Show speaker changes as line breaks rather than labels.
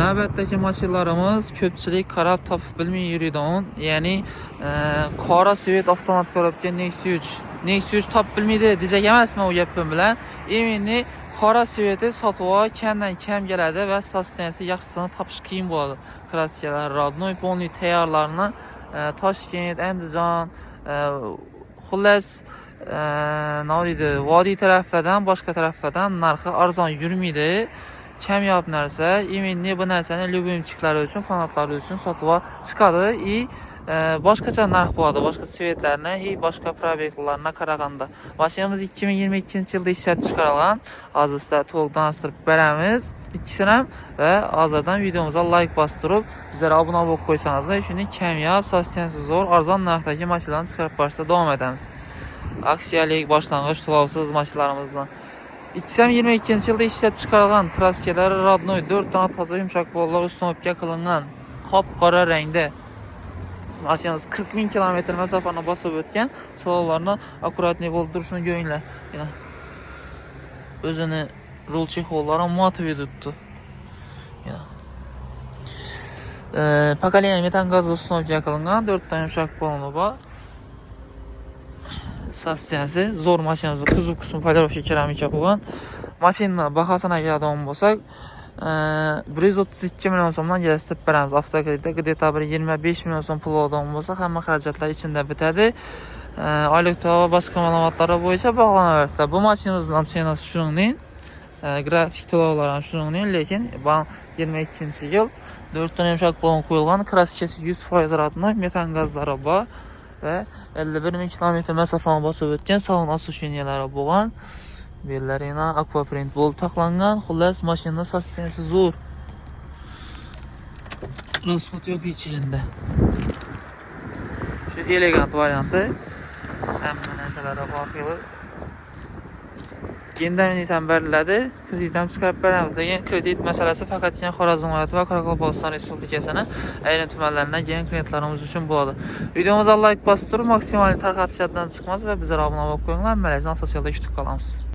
Navbatdagi mashinalarimiz ko'pchilik qarab topib bilmay yuradigan, ya'ni qora svet avtomat korobka Nexus topib bilmaydi dejak emasmi u gapim bilan. Endi qora sveti sotib kamdan kam keladi va sosteniyasi yaxshisini topish qiyin bo'ladi. Kraskalar rodnoy polniy tayyorlarni Toshkent, Andijon, xullas navdiydi vodiy taraflardan boshqa taraflardan narxi arzon yurmaydi. Kamyob narsa, endi bu narsani lyubimchiklari uchun, fanatlari uchun sotib chiqadi boshqacha narx bo'ladi, boshqa svetlarni boshqa proyektlarga qaraganda. Mashinamiz 2022-yilda ishlab chiqarilgan. Hozir sizlarga to'liq tanishtirib beramiz ikkisini ham va hozirdan videomizga like bostirib, bizlarga obuna bo'lib qo'ysangiz, shuni kamyob, sosteniyasi zo'r, arzon narxdagi mashinalarni chiqarib berishda davom etamiz. Aksiyalik boshlang'ich to'lovsiz mashinalarimizni 2022-yilda ishlab chiqarilgan kraskalari rodnoy 4 dona toza yumshoq bollar ustonovka qilingan qop-qora rangda. Mashinamiz 40 ming kilometr masofani bosib o'tgan. Solovlarni akkuratniy bo'lib turishini ko'ringlar. O'zini rul chexollari motiv etibdi. Pokoleniya metan gazli ustonovka qilingan 4 ta yumshoq bollar bor. Sosteniyasi zo'r mashinamiz, kuzov qismi polirovka keramika bo'lgan. Mashina bahosini keladigan bo'lsak, 132 million so'mdan kelib beramiz. Avtokreditda где-то 25 million so'm pul oladigan bo'lsa, hamma xarajatlar ichida bitadi. Oylik to'lov va boshqa ma'lumotlar bo'yicha bog'lanaversa, bu mashinamizning opsiyasi shuningdek, grafik to'lovlar ham shuningdek, lekin 22-yil 4 ta yumshoq bo'lgan qo'yilgan, kraskasi 100% rodnoy, metan gazlari bor ve 51 ming kilometr masofani bosib o'tgan, salon ososhiniyalari bo'lgan. Bellarina aquaprint bo'lib taqlangan. Xullas mashina sosteniyasi zo'r. Rasxod yo'q ichida. Shu elegant varianti. Hamma narsalari bor. Yendan beriladi, kredit ham chiqarib beramiz. Lekin kredit masalasi faqatgina Xorazm viloyati va Qoraqalpog'iston Respublikasining ayrim tumanlaridan kelgan klientlarimiz uchun bo'ladi. Videomizni like bostirib, maksimal tarqatishdan chiqmaz va bizlarga obuna bo'lib qo'yinglar. Mana shunday asosiylarda kutib qolamiz.